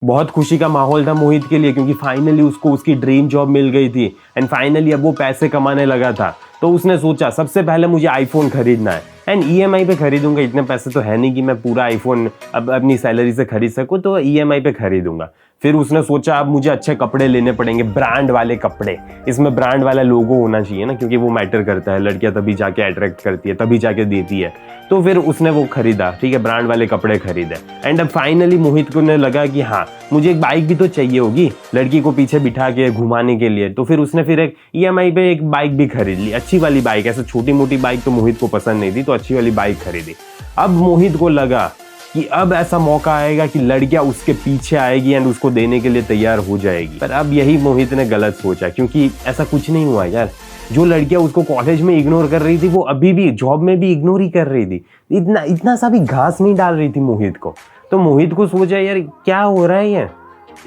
बहुत खुशी का माहौल था मोहित के लिए, क्योंकि फाइनली उसको उसकी ड्रीम जॉब मिल गई थी एंड फाइनली अब वो पैसे कमाने लगा था। तो उसने सोचा सबसे पहले मुझे आईफोन खरीदना है एंड ईएमआई पे खरीदूंगा। इतने पैसे तो है नहीं कि मैं पूरा आईफोन अब अपनी सैलरी से खरीद सकूं, तो ईएमआई पे खरीदूंगा। फिर उसने सोचा अब मुझे अच्छे कपड़े लेने पड़ेंगे, ब्रांड वाले कपड़े। इसमें ब्रांड वाला लोगो होना चाहिए ना, क्योंकि वो मैटर करता है। लड़कियां तभी जाके अट्रैक्ट करती है, तभी जाके देती है। तो फिर उसने वो खरीदा, ठीक है, ब्रांड वाले कपड़े खरीदे एंड अब फाइनली मोहित को ने लगा कि हाँ मुझे एक बाइक भी तो चाहिए होगी लड़की को पीछे बिठा के घुमाने के लिए। तो फिर उसने फिर एक ईएमआई पे एक बाइक भी खरीद ली, अच्छी वाली बाइक। ऐसे छोटी मोटी बाइक तो मोहित को पसंद नहीं थी, तो अच्छी वाली बाइक खरीदी। अब मोहित को लगा कि अब ऐसा मौका आएगा कि लड़कियां उसके पीछे आएगी एंड उसको देने के लिए तैयार हो जाएगी। पर अब यही मोहित ने गलत सोचा, क्योंकि ऐसा कुछ नहीं हुआ यार। जो लड़कियां उसको कॉलेज में इग्नोर कर रही थी, वो अभी भी जॉब में भी इग्नोर ही कर रही थी। इतना इतना सा भी घास नहीं डाल रही थी मोहित को। तो मोहित को सोचा यार क्या हो रहा है,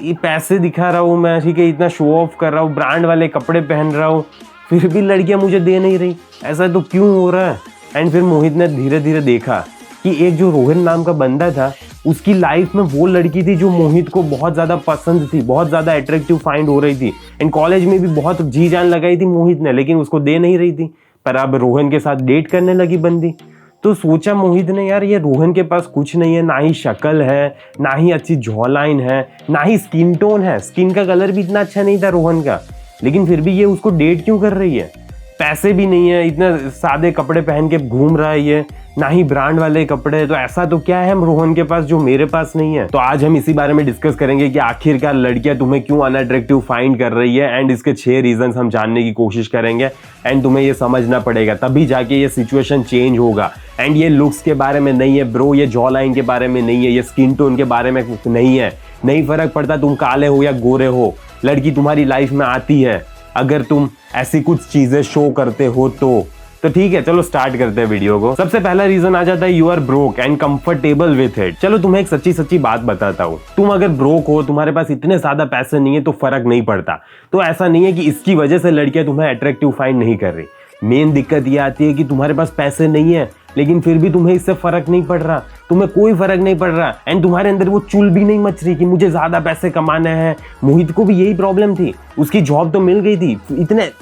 ये पैसे दिखा रहा हूँ मैं, ठीक है, इतना शो ऑफ कर रहा हूँ, ब्रांड वाले कपड़े पहन रहा हूँ, फिर भी लड़कियां मुझे दे नहीं रही, ऐसा तो क्यों हो रहा है। एंड फिर मोहित ने धीरे धीरे देखा कि एक जो रोहन नाम का बंदा था, उसकी लाइफ में वो लड़की थी जो मोहित को बहुत ज़्यादा पसंद थी, बहुत ज़्यादा अट्रैक्टिव फाइंड हो रही थी एंड कॉलेज में भी बहुत जी जान लगाई थी मोहित ने, लेकिन उसको दे नहीं रही थी। पर अब रोहन के साथ डेट करने लगी बंदी। तो सोचा मोहित ने यार ये रोहन के पास कुछ नहीं है, ना ही शक्ल है, ना ही अच्छी जॉ लाइन है, ना ही स्किन टोन है। स्किन का कलर भी इतना अच्छा नहीं था रोहन का, लेकिन फिर भी ये उसको डेट क्यों कर रही है। पैसे भी नहीं है, इतने सादे कपड़े पहन के घूम रहा है ये, ना ही ब्रांड वाले कपड़े। तो ऐसा तो क्या है रोहन के पास जो मेरे पास नहीं है। तो आज हम इसी बारे में डिस्कस करेंगे कि आखिरकार लड़कियां तुम्हें क्यों अनअट्रैक्टिव फाइंड कर रही है एंड इसके 6 रीजंस हम जानने की कोशिश करेंगे एंड तुम्हें ये समझना पड़ेगा, तभी जाके ये सिचुएशन चेंज होगा। एंड ये लुक्स के बारे में नहीं है ब्रो, ये जॉ लाइन के बारे में नहीं है, ये स्किन टोन के बारे में नहीं है। नहीं फर्क पड़ता तुम काले हो या गोरे हो, लड़की तुम्हारी लाइफ में आती है अगर तुम ऐसी कुछ चीजें शो करते हो तो ठीक है, चलो स्टार्ट करते हैं वीडियो को। सबसे पहला रीजन आ जाता है you are broke and comfortable with it. चलो तुम्हें एक सच्ची बात बताता हूँ, तुम अगर ब्रोक हो, तुम्हारे पास इतने ज्यादा पैसे नहीं है, तो फर्क नहीं पड़ता। तो ऐसा नहीं है कि इसकी वजह से लड़कियां तुम्हें अट्रैक्टिव फाइंड नहीं कर रही। मेन दिक्कत ये आती है कि तुम्हारे पास पैसे नहीं है, लेकिन फिर भी तुम्हें इससे फर्क नहीं पड़ रहा, तुम्हें कोई फर्क नहीं पड़ रहा एंड तुम्हारे अंदर वो चुल भी नहीं मच रही कि मुझे ज्यादा पैसे कमाने हैं। मोहित को भी यही प्रॉब्लम थी, उसकी जॉब तो मिल गई थी,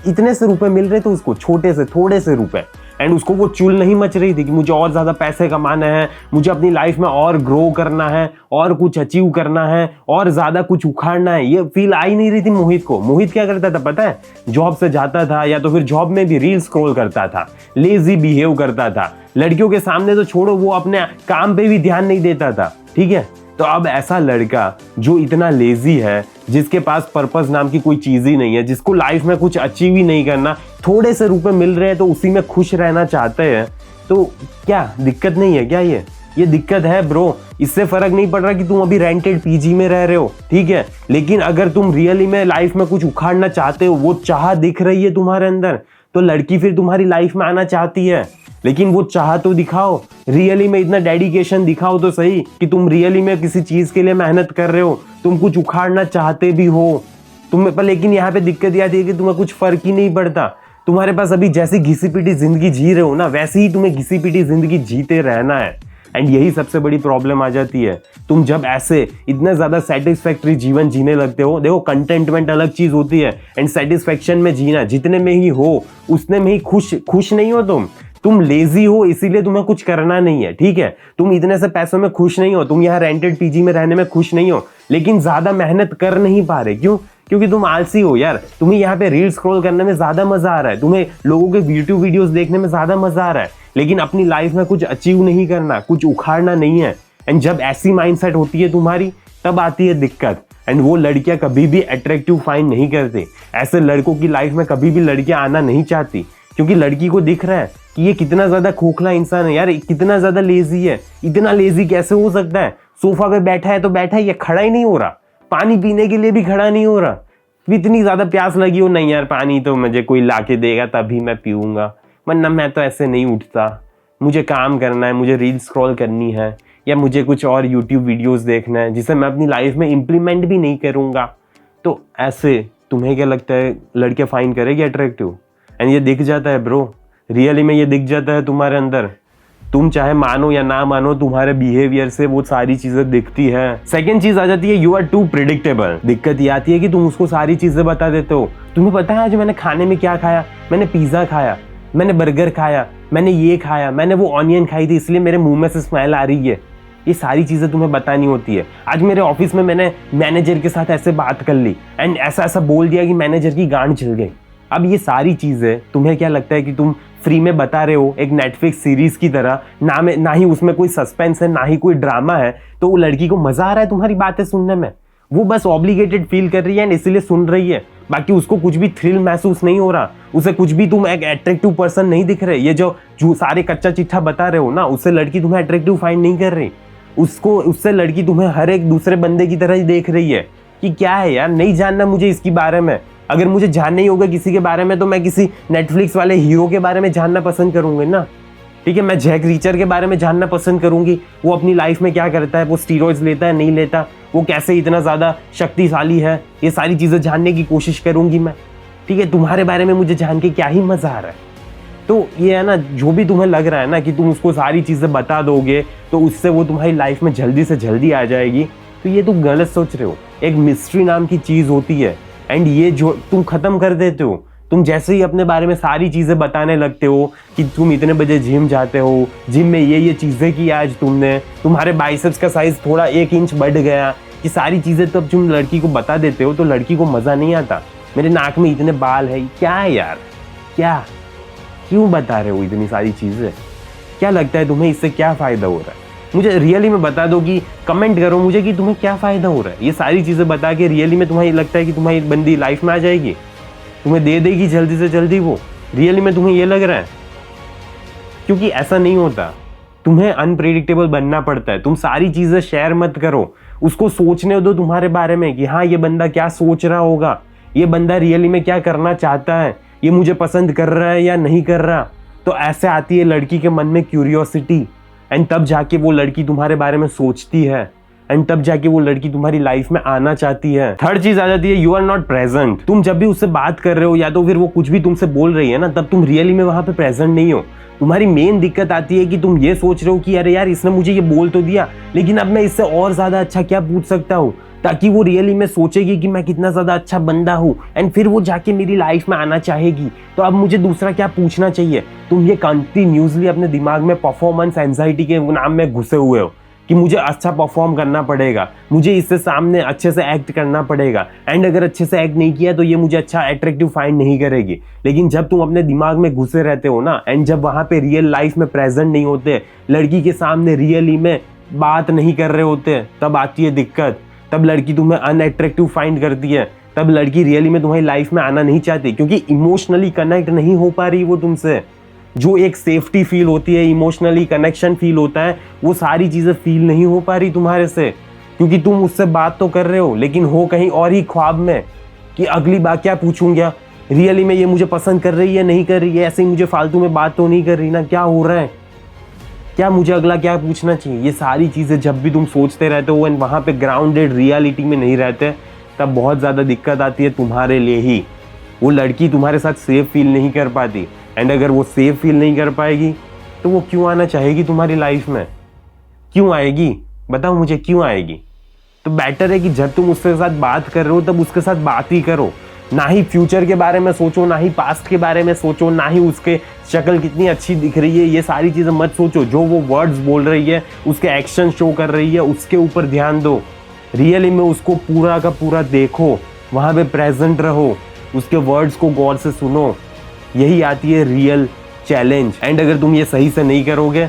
इतने से रुपए मिल रहे थे उसको, छोटे से थोड़े से रुपए, एंड उसको वो चुल नहीं मच रही थी कि मुझे और ज्यादा पैसे कमाने हैं, मुझे अपनी लाइफ में और ग्रो करना है, और कुछ अचीव करना है, और ज्यादा कुछ उखाड़ना है। ये फील आ ही नहीं रही थी मोहित को। मोहित क्या करता था पता है, जॉब से जाता था या तो फिर जॉब में भी रील स्क्रॉल करता था, लेजी बिहेव करता था, लड़कियों के सामने तो छोड़ो, वो अपने काम पे भी ध्यान नहीं देता था, ठीक है। तो अब ऐसा लड़का जो इतना लेजी है, जिसके पास पर्पस नाम की कोई चीज ही नहीं है, जिसको लाइफ में कुछ अचीव ही नहीं करना, थोड़े से रुपए मिल रहे हैं तो उसी में खुश रहना चाहते हैं, तो क्या दिक्कत नहीं है क्या? ये दिक्कत है ब्रो। इससे फर्क नहीं पड़ रहा कि तुम अभी रेंटेड पीजी में रह रहे हो, ठीक है, लेकिन अगर तुम रियली में लाइफ में कुछ उखाड़ना चाहते हो, वो चाह दिख रही है तुम्हारे अंदर, तो लड़की फिर तुम्हारी लाइफ में आना चाहती है। लेकिन वो चाह तो दिखाओ, रियली में इतना डेडिकेशन दिखाओ तो सही कि तुम रियली में किसी चीज के लिए मेहनत कर रहे हो, तुम कुछ उखाड़ना चाहते भी हो तुम्हें पर। लेकिन यहाँ पे दिक्कत यह आती है कि तुम्हें कुछ फर्क ही नहीं पड़ता। तुम्हारे पास अभी जैसी घिसी पिटी जिंदगी जी रहे हो ना, वैसे ही तुम्हें घिसी पिटी जिंदगी जीते रहना है एंड यही सबसे बड़ी प्रॉब्लम आ जाती है। तुम जब ऐसे इतना ज्यादा सेटिस्फैक्टरी जीवन जीने लगते हो, देखो कंटेंटमेंट अलग चीज होती है एंड सेटिस्फैक्शन में जीना, जितने में ही हो उतने में ही खुश नहीं हो तुम लेजी हो, इसीलिए तुम्हें कुछ करना नहीं है, ठीक है। तुम इतने से पैसों में खुश नहीं हो, तुम यहाँ रेंटेड पीजी में रहने में खुश नहीं हो, लेकिन ज्यादा मेहनत कर नहीं पा रहे। क्यों? क्योंकि तुम आलसी हो यार। तुम्हें यहाँ पे रील स्क्रॉल करने में ज्यादा मजा आ रहा है, तुम्हें लोगों के यूट्यूब वीडियोस देखने में ज्यादा मजा आ रहा है, लेकिन अपनी लाइफ में कुछ अचीव नहीं करना, कुछ उखाड़ना नहीं है। एंड जब ऐसी माइंडसेट होती है तुम्हारी, तब आती है दिक्कत एंड वो लड़कियां कभी भी अट्रैक्टिव फाइंड नहीं करती। ऐसे लड़कों की लाइफ में कभी भी लड़कियां आना नहीं चाहती, क्योंकि लड़की को दिख रहा है कि ये कितना ज्यादा खोखला इंसान है यार, कितना ज्यादा लेजी है। इतना लेजी कैसे हो सकता है? सोफा पे बैठा है तो बैठा है, ये खड़ा ही नहीं हो रहा, पानी पीने के लिए भी खड़ा नहीं हो रहा। इतनी ज्यादा प्यास लगी हो, नहीं यार पानी तो मुझे कोई लाके देगा तभी मैं पीऊंगा, वरना मैं तो ऐसे नहीं उठता, मुझे काम करना है, मुझे रील स्क्रॉल करनी है, या मुझे कुछ और यूट्यूब वीडियोस देखना है जिसे मैं अपनी लाइफ में इम्प्लीमेंट भी नहीं करूंगा। तो ऐसे तुम्हें क्या लगता है लड़के फाइंड करेगी अट्रैक्टिव? एंड ये दिख जाता है ब्रो, रियली में ये दिख जाता है तुम्हारे अंदर। तुम चाहे मानो या ना मानो, तुम्हारे बिहेवियर से वो सारी चीजें दिखती है। सेकंड चीज आ जाती है, यू आर टू प्रिडिक्टेबल। दिक्कत ये आती है कि तुम उसको सारी चीजें बता देते हो। तुम्हें पता है आज मैंने खाने में क्या खाया? मैंने पिज्जा खाया, मैंने बर्गर खाया, मैंने ये खाया, मैंने वो ऑनियन खाई थी इसलिए मेरे मुंह में से स्मेल आ रही है। ये सारी चीजें तुम्हें बतानी होती है। आज मेरे ऑफिस में मैंने मैनेजर के साथ ऐसे बात कर ली एंड ऐसा ऐसा बोल दिया कि मैनेजर की गांड छिल गई। अब ये सारी चीजें तुम्हें क्या लगता है कि तुम फ्री में बता रहे हो, एक नेटफ्लिक्स सीरीज की तरह, ना ही उसमें कोई सस्पेंस है, ना ही कोई ड्रामा है, तो वो लड़की को मजा आ रहा है तुम्हारी बातें सुनने में। वो बस ऑब्लिगेटेड फील कर रही है एंड इसीलिए सुन रही है। बाकी उसको कुछ भी थ्रिल महसूस नहीं हो रहा, उसे कुछ भी तुम एक अट्रैक्टिव पर्सन नहीं दिख रहे। ये जो सारे कच्चा चिट्ठा बता रहे हो ना, उससे लड़की तुम्हें अट्रैक्टिव फाइंड नहीं कर रही। उससे लड़की तुम्हें हर एक दूसरे बंदे की तरह ही देख रही है कि क्या है यार, नहीं जानना मुझे इसके बारे में। अगर मुझे जानना ही होगा किसी के बारे में तो मैं किसी नेटफ्लिक्स वाले हीरो के बारे में जानना पसंद करूंगी ना। ठीक है, मैं जैक रीचर के बारे में जानना पसंद करूंगी, वो अपनी लाइफ में क्या करता है, वो स्टीरॉइड्स लेता है नहीं लेता, वो कैसे इतना ज़्यादा शक्तिशाली है, ये सारी चीज़ें जानने की कोशिश करूंगी मैं। ठीक है, तुम्हारे बारे में मुझे जान के क्या ही मज़ा आ रहा है। तो ये है ना, जो भी तुम्हें लग रहा है ना कि तुम उसको सारी चीज़ें बता दोगे तो उससे वो तुम्हारी लाइफ में जल्दी से जल्दी आ जाएगी, तो ये तुम गलत सोच रहे हो। एक मिस्ट्री नाम की चीज़ होती है एंड ये जो तुम ख़त्म कर देते हो। तुम जैसे ही अपने बारे में सारी चीज़ें बताने लगते हो कि तुम इतने बजे जिम जाते हो, जिम में ये चीज़ें की आज तुमने, तुम्हारे बाइसेप्स का साइज़ थोड़ा 1 इंच बढ़ गया, ये सारी चीज़ें तब तुम लड़की को बता देते हो तो लड़की को मज़ा नहीं आता। मेरे नाक में इतने बाल है, क्या है यार, क्या क्यों बता रहे हो इतनी सारी चीज़ें? क्या लगता है तुम्हें इससे क्या फ़ायदा हो रहा है? मुझे रियली में बता दो, कि कमेंट करो मुझे कि तुम्हें क्या फ़ायदा हो रहा है। ये सारी चीज़ें बता के रियली में तुम्हें लगता है कि तुम्हारी बंदी लाइफ में आ जाएगी, तुम्हें दे देगी जल्दी से जल्दी वो? रियली में तुम्हें ये लग रहा है? क्योंकि ऐसा नहीं होता, तुम्हें अनप्रेडिक्टेबल बनना पड़ता है। तुम सारी चीज़ें शेयर मत करो, उसको सोचने दो तुम्हारे बारे में कि हाँ ये बंदा क्या सोच रहा होगा, ये बंदा रियली में क्या करना चाहता है, ये मुझे पसंद कर रहा है या नहीं कर रहा। तो ऐसे आती है लड़की के मन में क्यूरियोसिटी एंड तब जाके वो लड़की तुम्हारे बारे में सोचती है एंड तब जाके वो लड़की तुम्हारी लाइफ में आना चाहती है। थर्ड चीज आ जाती है, यू आर नॉट प्रेजेंट। तुम जब भी उससे बात कर रहे हो या तो फिर वो कुछ भी तुमसे बोल रही है ना, तब तुम रियली में वहां पे प्रेजेंट नहीं हो। तुम्हारी मेन दिक्कत आती है कि तुम ये सोच रहे हो कि अरे यार इसने मुझे ये बोल तो दिया, लेकिन अब मैं इससे और ज्यादा अच्छा क्या पूछ सकता हूँ ताकि वो रियली में सोचेगी कि मैं कितना ज्यादा अच्छा बंदा हूँ एंड फिर वो जाके मेरी लाइफ में आना चाहेगी। तो अब मुझे दूसरा क्या पूछना चाहिए? तुम ये कंटिन्यूसली अपने दिमाग में परफॉर्मेंस एंजाइटी के नाम में घुसे हुए हो कि मुझे अच्छा परफॉर्म करना पड़ेगा, मुझे इससे सामने अच्छे से एक्ट करना पड़ेगा एंड अगर अच्छे से एक्ट नहीं किया तो ये मुझे अच्छा अट्रैक्टिव फाइंड नहीं करेगी। लेकिन जब तुम अपने दिमाग में घुसे रहते हो ना एंड जब वहां पे रियल लाइफ में प्रेजेंट नहीं होते, लड़की के सामने रियली में बात नहीं कर रहे होते, तब आती है दिक्कत। तब लड़की तुम्हें अनअट्रैक्टिव फाइंड करती है, तब लड़की रियली में तुम्हारी लाइफ में आना नहीं चाहती क्योंकि इमोशनली कनेक्ट नहीं हो पा रही वो तुमसे। जो एक सेफ्टी फील होती है, इमोशनली कनेक्शन फील होता है, वो सारी चीज़ें फील नहीं हो पा रही तुम्हारे से, क्योंकि तुम उससे बात तो कर रहे हो लेकिन हो कहीं और ही ख्वाब में कि अगली बार क्या पूछूंगा, रियली में ये मुझे पसंद कर रही है नहीं कर रही है, ऐसे ही मुझे फालतू में बात तो नहीं कर रही ना, क्या हो रहा है, क्या मुझे अगला क्या पूछना चाहिए। ये सारी चीज़ें जब भी तुम सोचते रहते हो एंड वहाँ पे ग्राउंडेड रियलिटी में नहीं रहते, तब बहुत ज़्यादा दिक्कत आती है तुम्हारे लिए ही। वो लड़की तुम्हारे साथ सेफ फील नहीं कर पाती एंड अगर वो सेफ फील नहीं कर पाएगी तो वो क्यों आना चाहेगी तुम्हारी लाइफ में? क्यों आएगी? बताओ मुझे, क्यों आएगी? तो बेटर है कि जब तुम उसके साथ बात कर रहे हो तब उसके साथ बात ही करो, ना ही फ्यूचर के बारे में सोचो, ना ही पास्ट के बारे में सोचो, ना ही उसके शक्ल कितनी अच्छी दिख रही है, ये सारी चीज़ें मत सोचो। जो वो वर्ड्स बोल रही है, उसके एक्शन शो कर रही है, उसके ऊपर ध्यान दो। रियली में उसको पूरा का पूरा देखो, वहाँ पे प्रेजेंट रहो, उसके वर्ड्स को गौर से सुनो। यही आती है रियल चैलेंज एंड अगर तुम ये सही से नहीं करोगे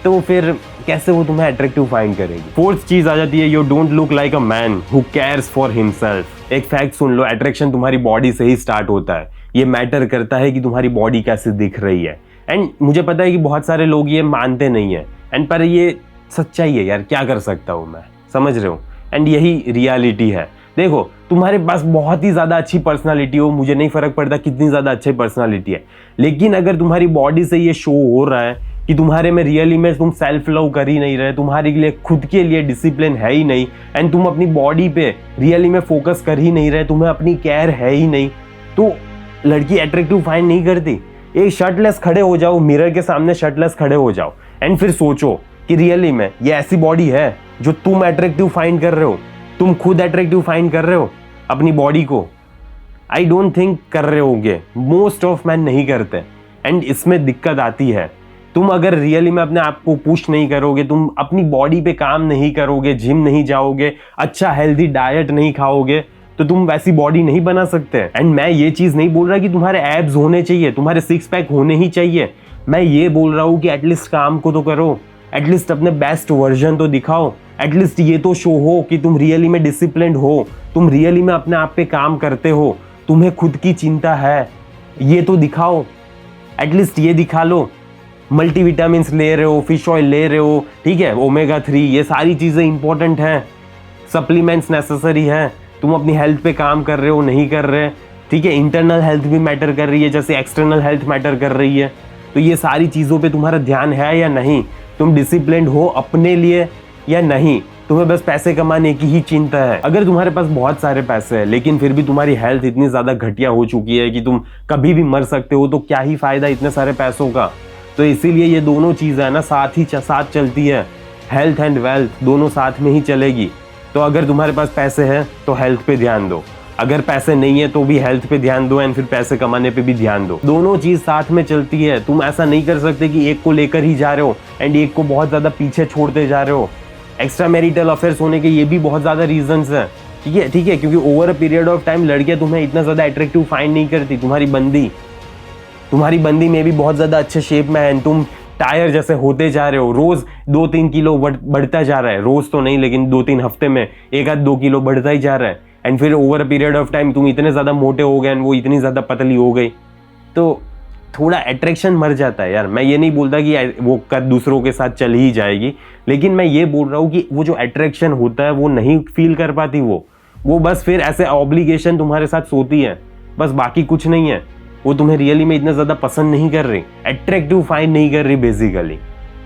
तो फिर कैसे वो तुम्हें अट्रैक्टिव फाइंड करेगी। फोर्थ चीज आ जाती है, you don't look like a man who cares for himself. एक फैक्ट सुन लो, अट्रैक्शन तुम्हारी बॉडी से ही स्टार्ट होता है। ये मैटर करता है कि तुम्हारी बॉडी कैसे दिख रही है एंड मुझे पता है कि बहुत सारे लोग ये मानते नहीं है एंड पर ये सच्चाई है यार, क्या कर सकता हूँ मैं, समझ रहे हो? एंड यही रियलिटी है। देखो, तुम्हारे पास बहुत ही ज़्यादा अच्छी पर्सनालिटी हो, मुझे नहीं फ़र्क पड़ता कितनी ज़्यादा अच्छी पर्सनालिटी है, लेकिन अगर तुम्हारी बॉडी से ये शो हो रहा है कि तुम्हारे में रियली में तुम सेल्फ लव कर ही नहीं रहे, तुम्हारे लिए खुद के लिए डिसिप्लिन है ही नहीं एंड तुम अपनी बॉडी पे रियली में फोकस कर ही नहीं रहे, तुम्हें अपनी केयर है ही नहीं, तो लड़की अट्रैक्टिव फाइंड नहीं करती। एक शर्टलेस खड़े हो जाओ, मिरर के सामने शर्टलेस खड़े हो जाओ, एंड फिर सोचो कि रियली में ये ऐसी बॉडी है जो तुम अट्रैक्टिव फाइंड कर रहे हो, तुम खुद अट्रैक्टिव फाइंड कर रहे हो अपनी बॉडी को? आई डोंट थिंक कर रहे होगे, मोस्ट ऑफ मैन नहीं करते। एंड इसमें दिक्कत आती है, तुम अगर रियली में अपने आप को पुश नहीं करोगे, तुम अपनी बॉडी पे काम नहीं करोगे, जिम नहीं जाओगे, अच्छा हेल्दी डाइट नहीं खाओगे, तो तुम वैसी बॉडी नहीं बना सकते। एंड मैं ये चीज नहीं बोल रहा कि तुम्हारे एब्स होने चाहिए, तुम्हारे सिक्स पैक होने ही चाहिए। मैं ये बोल रहा हूँ कि एटलीस्ट काम को तो करो, एटलीस्ट अपने बेस्ट वर्जन तो दिखाओ, एटलीस्ट ये तो शो हो कि तुम रियली में डिसिप्लिन्ड हो, तुम रियली में अपने आप पे काम करते हो, तुम्हें खुद की चिंता है, ये तो दिखाओ, एटलीस्ट ये दिखा लो। मल्टीविटामिन्स ले रहे हो, फिश ऑयल ले रहे हो, ठीक है, ओमेगा 3, ये सारी चीज़ें इंपॉर्टेंट हैं, सप्लीमेंट्स नेसेसरी है, तुम अपनी हेल्थ पे काम कर रहे हो, नहीं कर रहे, ठीक है, इंटरनल हेल्थ भी मैटर कर रही है जैसे एक्सटर्नल हेल्थ मैटर कर रही है। तो ये सारी चीज़ों पे तुम्हारा ध्यान है या नहीं? तुम डिसिप्लिन्ड हो अपने लिए या नहीं? तुम्हें बस पैसे कमाने की ही चिंता है। अगर तुम्हारे पास बहुत सारे पैसे हैं लेकिन फिर भी तुम्हारी हेल्थ इतनी ज़्यादा घटिया हो चुकी है कि तुम कभी भी मर सकते हो, तो क्या ही फ़ायदा इतने सारे पैसों का? तो इसीलिए ये दोनों चीज़ें है ना साथ चलती है, हेल्थ एंड वेल्थ दोनों साथ में ही चलेगी। तो अगर तुम्हारे पास पैसे हैं तो हेल्थ पे ध्यान दो, अगर पैसे नहीं है तो भी हेल्थ पे ध्यान दो, एंड फिर पैसे कमाने पे भी ध्यान दो। दोनों चीज़ साथ में चलती है। तुम ऐसा नहीं कर सकते कि एक को लेकर ही जा रहे हो एंड एक को बहुत ज़्यादा पीछे छोड़ते जा रहे हो। एक्स्ट्रा मैरिटल अफेयर्स होने के ये भी बहुत ज़्यादा रीजंस हैं, ठीक है, क्योंकि over a period of time लड़कियां तुम्हें इतना ज़्यादा अट्रैक्टिव फाइंड नहीं करती। तुम्हारी बंदी में भी बहुत ज़्यादा अच्छे शेप में है, तुम टायर जैसे होते जा रहे हो, रोज़ 2-3 किलो बढ़ता जा रहा है, रोज़ तो नहीं लेकिन 2-3 हफ्ते में 1-2 किलो बढ़ता ही जा रहा है, एंड फिर over a period of time तुम इतने ज़्यादा मोटे हो गए एंड वो इतनी ज़्यादा पतली हो गई, तो थोड़ा अट्रैक्शन मर जाता है यार। मैं ये नहीं बोलता कि वो दूसरों के साथ चल ही जाएगी, लेकिन मैं ये बोल रहा हूँ कि वो जो अट्रैक्शन होता है वो नहीं फील कर पाती वो बस फिर ऐसे ऑब्लिगेशन तुम्हारे साथ सोती है, बस बाकी कुछ नहीं है। वो तुम्हें रियली में इतना ज़्यादा पसंद नहीं कर रही, अट्रैक्टिव फाइंड नहीं कर रही बेसिकली,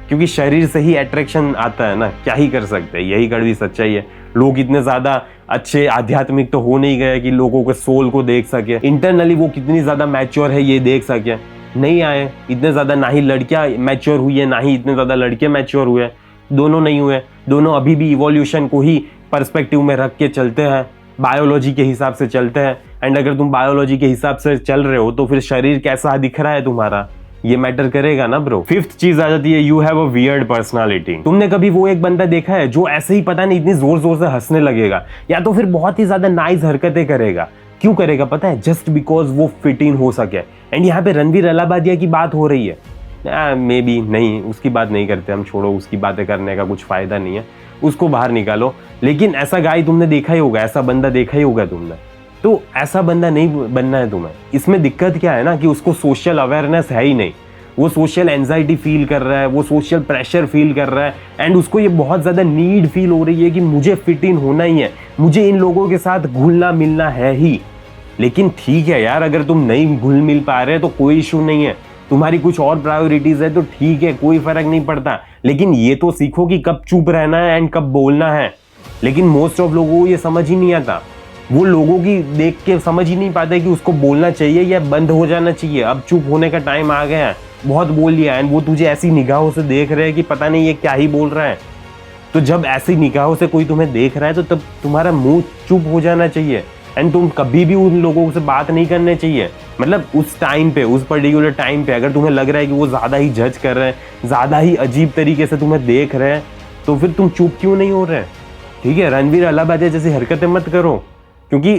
क्योंकि शरीर से ही अट्रैक्शन आता है ना, क्या ही कर सकते हैं, यही कड़वी सच्चाई है। लोग इतने ज़्यादा अच्छे आध्यात्मिक तो हो नहीं गए कि लोगों के सोल को देख सके, इंटरनली वो कितनी ज़्यादा मैच्योर है ये देख सके, नहीं आए इतने ज़्यादा, ना ही लड़कियाँ मैच्योर हुई है ना ही इतने ज़्यादा लड़के मैच्योर हुए, दोनों नहीं हुए। दोनों अभी भी इवोल्यूशन को ही पर्सपेक्टिव में रख के चलते हैं, बायोलॉजी के हिसाब से चलते हैं। एंड अगर तुम बायोलॉजी के हिसाब से चल रहे हो तो फिर शरीर कैसा दिख रहा है तुम्हारा, ये मैटर करेगा ना ब्रो। फिफ्थ चीज आ जाती है, you have a weird personality. तुमने कभी वो एक बंदा देखा है जो ऐसे ही पता नहीं इतनी जोर जोर से हंसने लगेगा, या तो फिर बहुत ही ज्यादा नाइस हरकतें करेगा? क्यों करेगा पता है? जस्ट बिकॉज वो फिट इन हो सके। एंड यहाँ पे रणवीर अलाहाबादिया की बात हो रही है, मे बी नहीं, उसकी बात नहीं करते हम, छोड़ो, उसकी बातें करने का कुछ फायदा नहीं है, उसको बाहर निकालो। लेकिन ऐसा गाय तुमने देखा ही होगा, ऐसा बंदा देखा ही होगा तुमने, तो ऐसा बंदा नहीं बनना है तुम्हें। इसमें दिक्कत क्या है ना कि उसको सोशल अवेयरनेस है ही नहीं, वो सोशल एंजाइटी फील कर रहा है, वो सोशल प्रेशर फील कर रहा है, एंड उसको ये बहुत ज़्यादा नीड फील हो रही है कि मुझे फिट इन होना ही है, मुझे इन लोगों के साथ घुलना मिलना है ही। लेकिन ठीक है यार, अगर तुम नहीं घुल मिल पा रहे तो कोई इशू नहीं है, तुम्हारी कुछ और प्रायोरिटीज है तो ठीक है, कोई फर्क नहीं पड़ता। लेकिन ये तो सीखो कि कब चुप रहना है एंड कब बोलना है। लेकिन मोस्ट ऑफ लोगों को ये समझ ही नहीं आता, वो लोगों की देख के समझ ही नहीं पाते कि उसको बोलना चाहिए या बंद हो जाना चाहिए, अब चुप होने का टाइम आ गया है, बहुत बोल लिया। एंड वो तुझे ऐसी निगाहों से देख रहे हैं कि पता नहीं ये क्या ही बोल रहा है। तो जब ऐसी निगाहों से कोई तुम्हें देख रहा है तो तब तुम्हारा मुंह चुप हो जाना चाहिए, एंड तुम कभी भी उन लोगों से बात नहीं करने चाहिए। मतलब उस टाइम पे, उस पर्टिकुलर टाइम पे अगर तुम्हें लग रहा है कि वो ज़्यादा ही जज कर रहे हैं, ज़्यादा ही अजीब तरीके से तुम्हें देख रहे हैं, तो फिर तुम चुप क्यों नहीं हो रहे? ठीक है, रणवीर अलाहाबादिया जैसी हरकतें मत करो, क्योंकि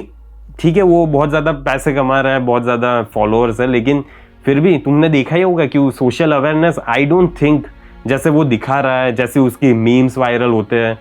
ठीक है वो बहुत ज़्यादा पैसे कमा रहा है, बहुत ज़्यादा फॉलोअर्स है, लेकिन फिर भी तुमने देखा ही होगा कि social awareness I don't think जैसे वो दिखा रहा है, जैसे उसकी मीम्स वायरल होते हैं,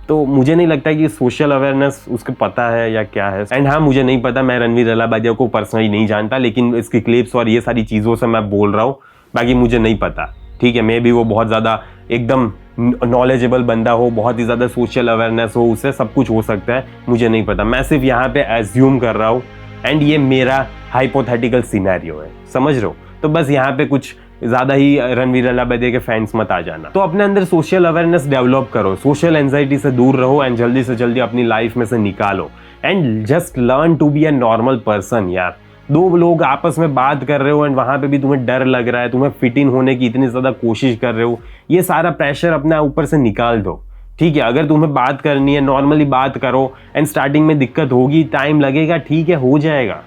तो मुझे नहीं लगता कि सोशल अवेयरनेस उसको पता है या क्या है। एंड हाँ, मुझे नहीं पता, मैं रणवीर अलाहाबादिया को पर्सनली नहीं जानता, लेकिन इसकी क्लिप्स और ये सारी चीज़ों से मैं बोल रहा हूँ, बाकी मुझे नहीं पता। ठीक है, मे बी वो बहुत ज़्यादा एकदम नॉलेजेबल बंदा हो, बहुत ही ज़्यादा सोशल अवेयरनेस हो, उससे सब कुछ हो सकता है, मुझे नहीं पता। मैं सिर्फ यहाँ पे एज्यूम कर रहा हूँ, एंड ये मेरा हाइपोथेटिकल सिनेरियो है, समझ रहे हो? तो बस यहाँ पे कुछ ज़्यादा ही रणवीर अलाहाबादिया के फैंस मत आ जाना। तो अपने अंदर सोशल अवेयरनेस डेवलप करो, सोशल एंजाइटी से दूर रहो, एंड जल्दी से जल्दी अपनी लाइफ में से निकालो, and just learn to be a normal person यार। दो लोग आपस में बात कर रहे हो एंड वहां पे भी तुम्हें डर लग रहा है, तुम्हें फिट इन होने की इतनी ज्यादा कोशिश कर रहे हो, ये सारा प्रेशर अपने ऊपर से निकाल दो। ठीक है, अगर तुम्हें बात करनी है नॉर्मली बात करो एंड स्टार्टिंग में दिक्कत होगी, टाइम लगेगा, ठीक है, हो जाएगा।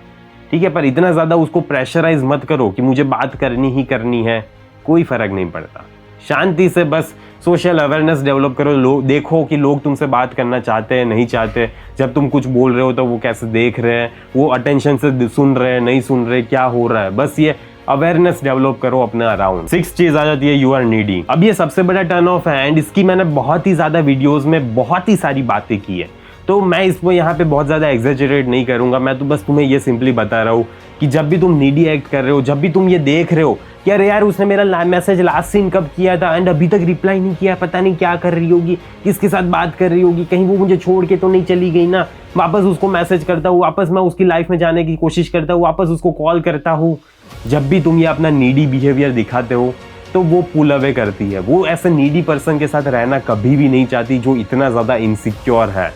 ठीक है, पर इतना ज्यादा उसको प्रेशराइज मत करो कि मुझे बात करनी ही करनी है, कोई फर्क नहीं पड़ता। शांति से बस सोशल अवेयरनेस डेवलप करो, लोग देखो कि लोग तुमसे बात करना चाहते हैं नहीं चाहते, जब तुम कुछ बोल रहे हो तो वो कैसे देख रहे हैं, वो अटेंशन से सुन रहे हैं नहीं सुन रहे, क्या हो रहा है, बस ये अवेयरनेस डेवलप करो अपने अराउंड। 6 चीज आ जाती है, यू आर नीडी। अब ये सबसे बड़ा टर्न ऑफ है एंड इसकी मैंने बहुत ही ज्यादा वीडियोस में बहुत ही सारी बातें की है, तो मैं इसको यहाँ पे बहुत ज्यादा एग्जेजरेट नहीं करूंगा। मैं तो बस तुम्हें ये सिंपली बता रहा हूँ कि जब भी तुम नीडी एक्ट कर रहे हो, जब भी तुम ये देख रहे हो कि अरे यार उसने मेरा मैसेज लास्ट सीन कब किया था एंड अभी तक रिप्लाई नहीं किया, पता नहीं क्या कर रही होगी, किसके साथ बात कर रही होगी, कहीं वो मुझे छोड़ के तो नहीं चली गई ना, वापस उसको मैसेज करता हूँ, वापस मैं उसकी लाइफ में जाने की कोशिश करता हूँ, वापस उसको कॉल करता हूँ। जब भी तुम ये अपना नीडी बिहेवियर दिखाते हो तो वो पुल अवे करती है, वो ऐसे नीडी पर्सन के साथ रहना कभी भी नहीं चाहती जो इतना ज्यादा इनसिक्योर है,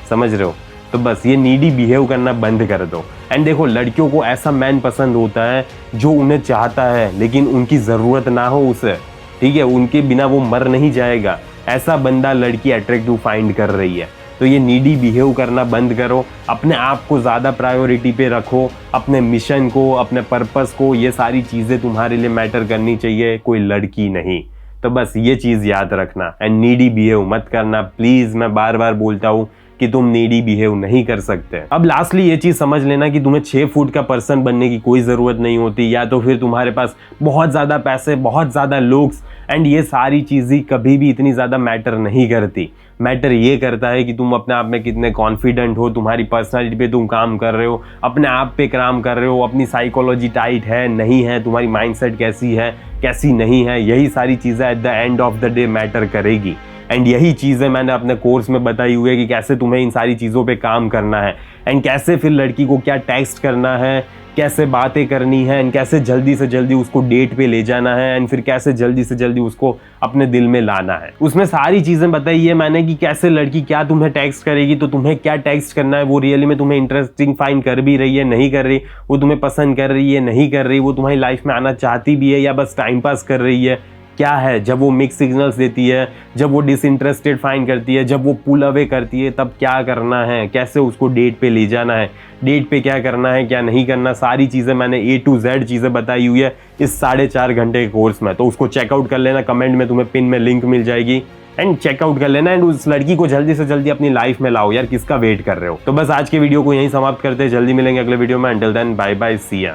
समझ रहे हो। तो बस ये नीडी बिहेव करना बंद कर दो। एंड देखो, लड़कियों को ऐसा मैन पसंद होता है जो उन्हें चाहता है लेकिन उनकी ज़रूरत ना हो उसे, ठीक है, उनके बिना वो मर नहीं जाएगा, ऐसा बंदा लड़की अट्रैक्टिव फाइंड कर रही है। तो ये नीडी बिहेव करना बंद करो, अपने आप को ज़्यादा प्रायोरिटी पे रखो, अपने मिशन को, अपने पर्पस को, ये सारी चीज़ें तुम्हारे लिए मैटर करनी चाहिए, कोई लड़की नहीं। तो बस ये चीज़ याद रखना एंड नीडी बिहेव मत करना प्लीज़। मैं बार बार बोलता हूँ कि तुम नीडी बिहेव नहीं कर सकते। अब लास्टली ये चीज समझ लेना कि तुम्हें 6 फुट का पर्सन बनने की कोई जरूरत नहीं होती, या तो फिर तुम्हारे पास बहुत ज्यादा पैसे, बहुत ज्यादा लुक्स एंड ये सारी चीजें कभी भी इतनी ज्यादा मैटर नहीं करती। मैटर ये करता है कि तुम अपने आप में कितने कॉन्फिडेंट हो, तुम्हारी पर्सनालिटी पे तुम काम कर रहे हो, अपने आप पे काम कर रहे हो, अपनी साइकोलॉजी टाइट है नहीं है, तुम्हारी माइंडसेट कैसी है कैसी नहीं है, यही सारी चीजें at the end of the day matter करेगी। एंड यही चीज़ें मैंने अपने कोर्स में बताई हुई है कि कैसे तुम्हें इन सारी चीज़ों पे काम करना है एंड कैसे फिर लड़की को क्या टेक्स्ट करना है, कैसे बातें करनी है एंड कैसे जल्दी से जल्दी उसको डेट पे ले जाना है एंड फिर कैसे जल्दी से जल्दी उसको अपने दिल में लाना है। उसमें सारी चीज़ें बताई है मैंने कि कैसे लड़की क्या तुम्हें टेक्स्ट करेगी तो तुम्हें क्या टेक्स्ट करना है, वो रियली में तुम्हें इंटरेस्टिंग फाइंड कर भी रही है नहीं कर रही, वो तुम्हें पसंद कर रही है नहीं कर रही, वो तुम्हारी लाइफ में आना चाहती भी है या बस टाइम पास कर रही है, क्या है। जब वो मिक्स सिग्नल्स देती है, जब वो डिसइंटरेस्टेड फाइंड करती है, जब वो पुल अवे करती है, तब क्या करना है, कैसे उसको डेट पे ले जाना है, डेट पे क्या करना है क्या नहीं करना, सारी चीज़ें मैंने A to Z चीज़ें बताई हुई है इस 4.5 घंटे के कोर्स में। तो उसको चेकआउट कर लेना, कमेंट में तुम्हें पिन में लिंक मिल जाएगी एंड चेकआउट कर लेना एंड उस लड़की को जल्दी से जल्दी अपनी लाइफ में लाओ यार, किसका वेट कर रहे हो। तो बस आज के वीडियो को यहीं समाप्त करते हैं, जल्दी मिलेंगे अगले वीडियो में। अंटिल देन बाय बाय, सी या।